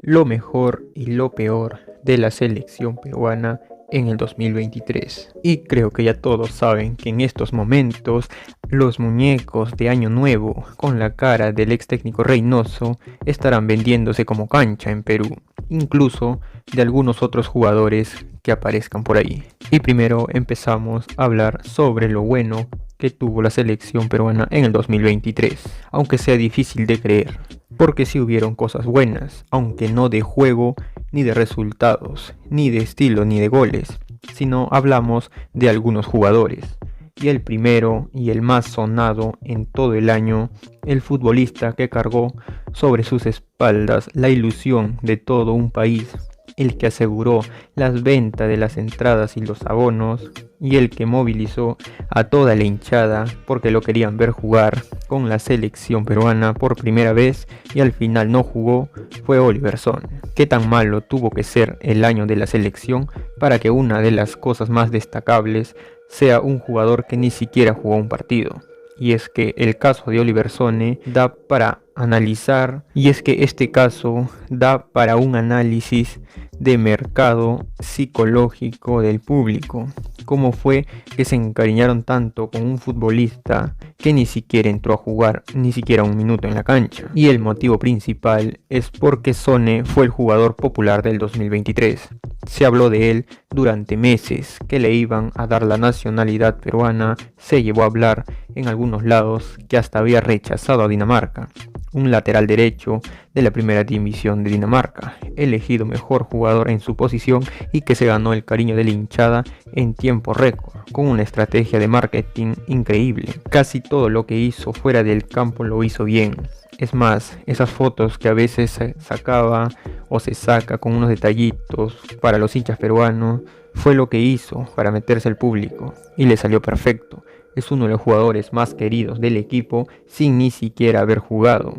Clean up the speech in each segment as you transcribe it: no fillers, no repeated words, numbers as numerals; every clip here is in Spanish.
lo mejor y lo peor de la selección peruana en el 2023. Y creo que ya todos saben que en estos momentos los muñecos de Año Nuevo con la cara del ex técnico Reynoso estarán vendiéndose como cancha en Perú, incluso de algunos otros jugadores que aparezcan por ahí. Y primero empezamos a hablar sobre lo bueno que tuvo la selección peruana en el 2023, aunque sea difícil de creer, porque sí hubieron cosas buenas, aunque no de juego, ni de resultados, ni de estilo, ni de goles, sino hablamos de algunos jugadores. Y el primero y el más sonado en todo el año, el futbolista que cargó sobre sus espaldas la ilusión de todo un país, el que aseguró las ventas de las entradas y los abonos, y el que movilizó a toda la hinchada porque lo querían ver jugar con la selección peruana por primera vez y al final no jugó, fue Oliver Sonne. ¿Qué tan malo tuvo que ser el año de la selección para que una de las cosas más destacables sea un jugador que ni siquiera jugó un partido? Y es que el caso de Oliver Sonne da para analizar, y es que este caso da para un análisis de mercado psicológico del público. Cómo fue que se encariñaron tanto con un futbolista que ni siquiera entró a jugar ni siquiera un minuto en la cancha. Y el motivo principal es porque Sonne fue el jugador popular del 2023. Se habló de él durante meses, que le iban a dar la nacionalidad peruana. Se llevó a hablar en algunos lados que hasta había rechazado a Dinamarca, un lateral derecho de la primera división de Dinamarca, elegido mejor jugador en su posición y que se ganó el cariño de la hinchada en tiempo récord, con una estrategia de marketing increíble. Casi todo lo que hizo fuera del campo lo hizo bien. Es más, esas fotos que a veces se sacaba o se saca con unos detallitos para los hinchas peruanos, fue lo que hizo para meterse al público y le salió perfecto. Es uno de los jugadores más queridos del equipo sin ni siquiera haber jugado.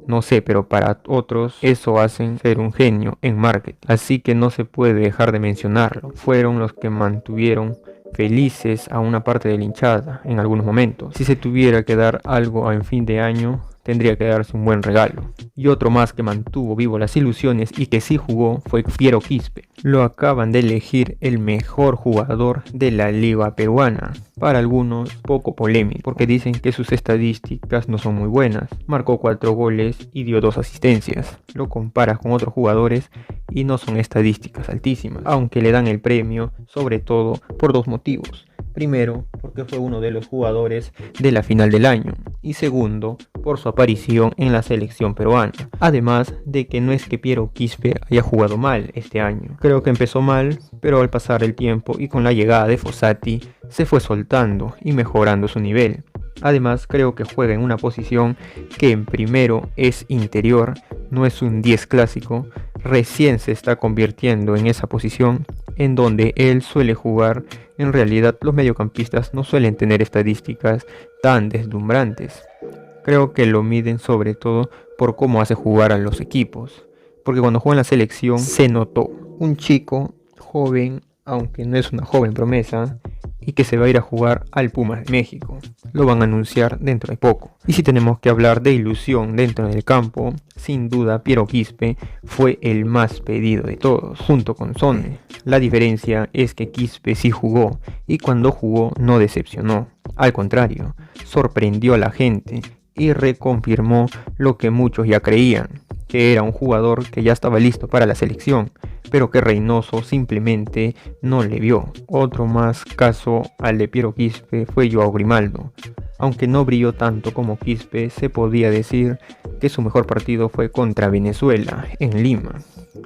No sé, pero para otros eso hacen ser un genio en marketing. Así que no se puede dejar de mencionarlo. Fueron los que mantuvieron felices a una parte de la hinchada en algunos momentos. Si se tuviera que dar algo en fin de año, tendría que darse un buen regalo. Y otro más que mantuvo vivo las ilusiones y que sí jugó fue Piero Quispe. Lo acaban de elegir el mejor jugador de la liga peruana. Para algunos poco polémico, porque dicen que sus estadísticas no son muy buenas. Marcó 4 goles y dio 2 asistencias. Lo comparas con otros jugadores y no son estadísticas altísimas, aunque le dan el premio sobre todo por dos motivos. Primero, porque fue uno de los jugadores de la final del año, y segundo, por su aparición en la selección peruana. Además de que no es que Piero Quispe haya jugado mal este año. Creo que empezó mal, pero al pasar el tiempo y con la llegada de Fossati, se fue soltando y mejorando su nivel. Además, creo que juega en una posición que en primero es interior, no es un 10 clásico, recién se está convirtiendo en esa posición en donde él suele jugar. En realidad los mediocampistas no suelen tener estadísticas tan deslumbrantes. Creo que lo miden sobre todo por cómo hace jugar a los equipos, porque cuando juega en la selección se notó un chico joven, aunque no es una joven promesa, y que se va a ir a jugar al Pumas de México. Lo van a anunciar dentro de poco. Y si tenemos que hablar de ilusión dentro del campo, sin duda Piero Quispe fue el más pedido de todos, junto con Sonne. La diferencia es que Quispe sí jugó, y cuando jugó no decepcionó. Al contrario, sorprendió a la gente y reconfirmó lo que muchos ya creían, que era un jugador que ya estaba listo para la selección, pero que Reynoso simplemente no le vio. Otro más caso al de Piero Quispe fue Joao Grimaldo. Aunque no brilló tanto como Quispe, se podía decir que su mejor partido fue contra Venezuela, en Lima,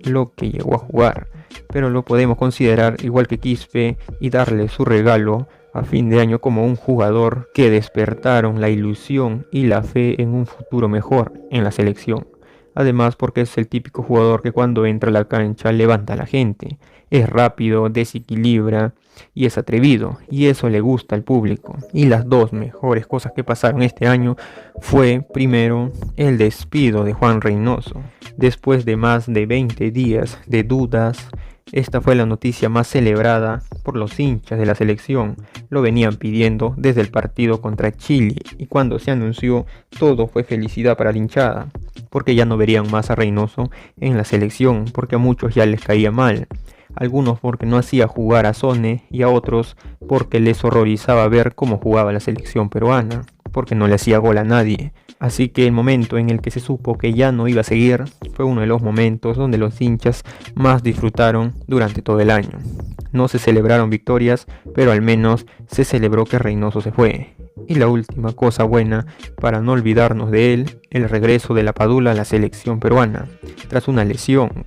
lo que llegó a jugar, pero lo podemos considerar igual que Quispe y darle su regalo a fin de año como un jugador que despertaron la ilusión y la fe en un futuro mejor en la selección. Además, porque es el típico jugador que cuando entra a la cancha levanta a la gente, es rápido, desequilibra y es atrevido, y eso le gusta al público. Y las dos mejores cosas que pasaron este año fue, primero, el despido de Juan Reynoso. Después de más de 20 días de dudas, Esta fue la noticia más celebrada por los hinchas de la selección. Lo venían pidiendo desde el partido contra Chile y cuando se anunció todo fue felicidad para la hinchada, porque ya no verían más a Reynoso en la selección, porque a muchos ya les caía mal. Algunos porque no hacía jugar a Sone y a otros porque les horrorizaba ver cómo jugaba la selección peruana, porque no le hacía gol a nadie. Así que el momento en el que se supo que ya no iba a seguir fue uno de los momentos donde los hinchas más disfrutaron durante todo el año. No se celebraron victorias, pero al menos se celebró que Reynoso se fue. Y la última cosa buena, para no olvidarnos de él, el regreso de la Padula a la selección peruana, tras una lesión.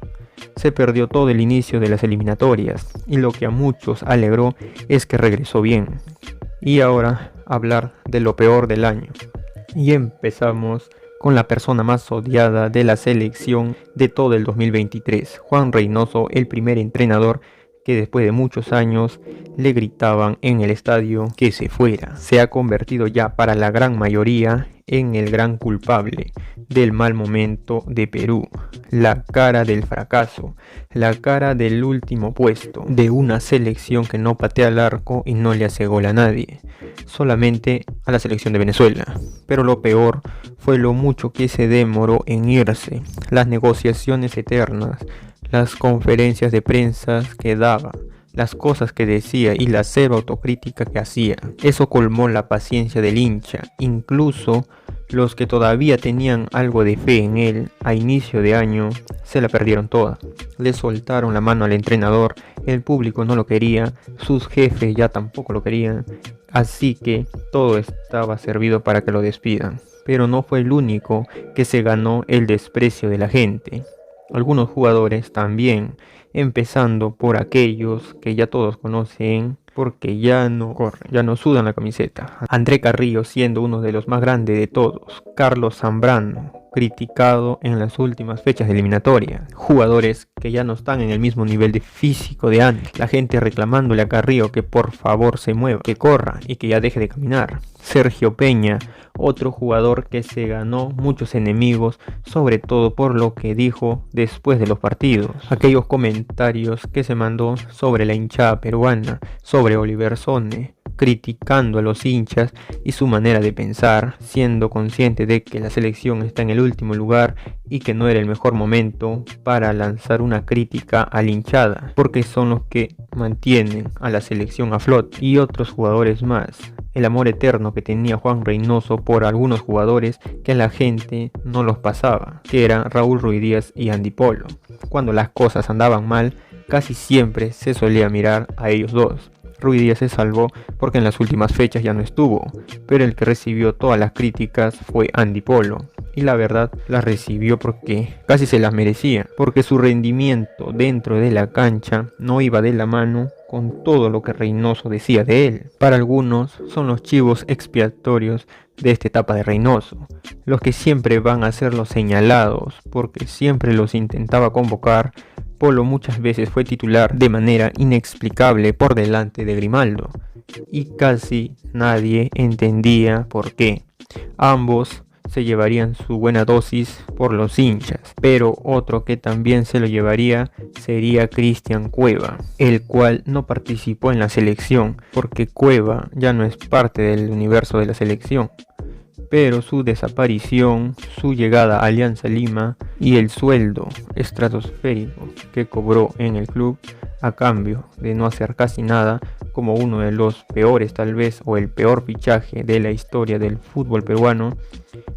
Se perdió todo el inicio de las eliminatorias, y lo que a muchos alegró es que regresó bien. Y ahora hablar de lo peor del año. Y empezamos con la persona más odiada de la selección de todo el 2023, Juan Reynoso, el primer entrenador que después de muchos años le gritaban en el estadio que se fuera. Se ha convertido ya para la gran mayoría en el gran culpable del mal momento de Perú, la cara del fracaso, la cara del último puesto, de una selección que no patea al arco y no le hace gol a nadie, solamente a la selección de Venezuela. Pero lo peor fue lo mucho que se demoró en irse, las negociaciones eternas, las conferencias de prensa que daba, las cosas que decía y la cero autocrítica que hacía. Eso colmó la paciencia del hincha. Incluso los que todavía tenían algo de fe en él a inicio de año se la perdieron toda. Le soltaron la mano al entrenador, el público no lo quería, sus jefes ya tampoco lo querían, así que todo estaba servido para que lo despidan. Pero no fue el único que se ganó el desprecio de la gente. Algunos jugadores también, empezando por aquellos que ya todos conocen porque ya no corren, ya no sudan la camiseta. André Carrillo siendo uno de los más grandes de todos. Carlos Zambrano, criticado en las últimas fechas de eliminatoria. Jugadores que ya no están en el mismo nivel de físico de antes. La gente reclamándole a Carrillo que por favor se mueva, que corra y que ya deje de caminar. Sergio Peña, otro jugador que se ganó muchos enemigos, sobre todo por lo que dijo después de los partidos. Aquellos comentarios que se mandó sobre la hinchada peruana, sobre Oliver Sone, criticando a los hinchas y su manera de pensar, siendo consciente de que la selección está en el último lugar y que no era el mejor momento para lanzar una crítica a la hinchada, porque son los que mantienen a la selección a flote, y otros jugadores más. El amor eterno que tenía Juan Reynoso por algunos jugadores que la gente no los pasaba, que eran Raúl Ruidíaz y Andy Polo. Cuando las cosas andaban mal, casi siempre se solía mirar a ellos dos. Ruidíaz se salvó porque en las últimas fechas ya no estuvo, pero el que recibió todas las críticas fue Andy Polo. Y la verdad las recibió porque casi se las merecía, porque su rendimiento dentro de la cancha no iba de la mano con todo lo que Reynoso decía de él. Para algunos son los chivos expiatorios de esta etapa de Reynoso, los que siempre van a ser los señalados, porque siempre los intentaba convocar. Polo muchas veces fue titular de manera inexplicable por delante de Grimaldo, y casi nadie entendía por qué. Ambos se llevarían su buena dosis por los hinchas, pero otro que también se lo llevaría sería Cristian Cueva, el cual no participó en la selección porque Cueva ya no es parte del universo de la selección, pero su desaparición, su llegada a Alianza Lima y el sueldo estratosférico que cobró en el club a cambio de no hacer casi nada, como uno de los peores tal vez o el peor fichaje de la historia del fútbol peruano,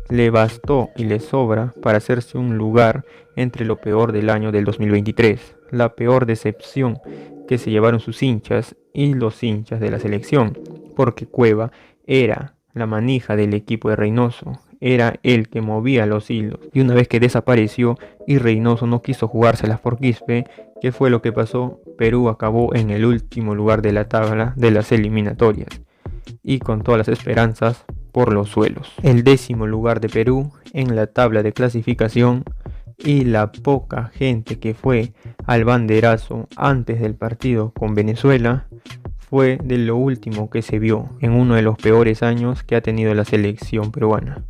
le bastó y le sobra para hacerse un lugar entre lo peor del año del 2023, la peor decepción que se llevaron sus hinchas y los hinchas de la selección, porque Cueva era la manija del equipo de Reynoso, era el que movía los hilos, y una vez que desapareció y Reynoso no quiso jugárselas por Quispe, ¿qué fue lo que pasó? Perú acabó en el último lugar de la tabla de las eliminatorias y con todas las esperanzas por los suelos. El 10º lugar de Perú en la tabla de clasificación, y la poca gente que fue al banderazo antes del partido con Venezuela fue de lo último que se vio en uno de los peores años que ha tenido la selección peruana.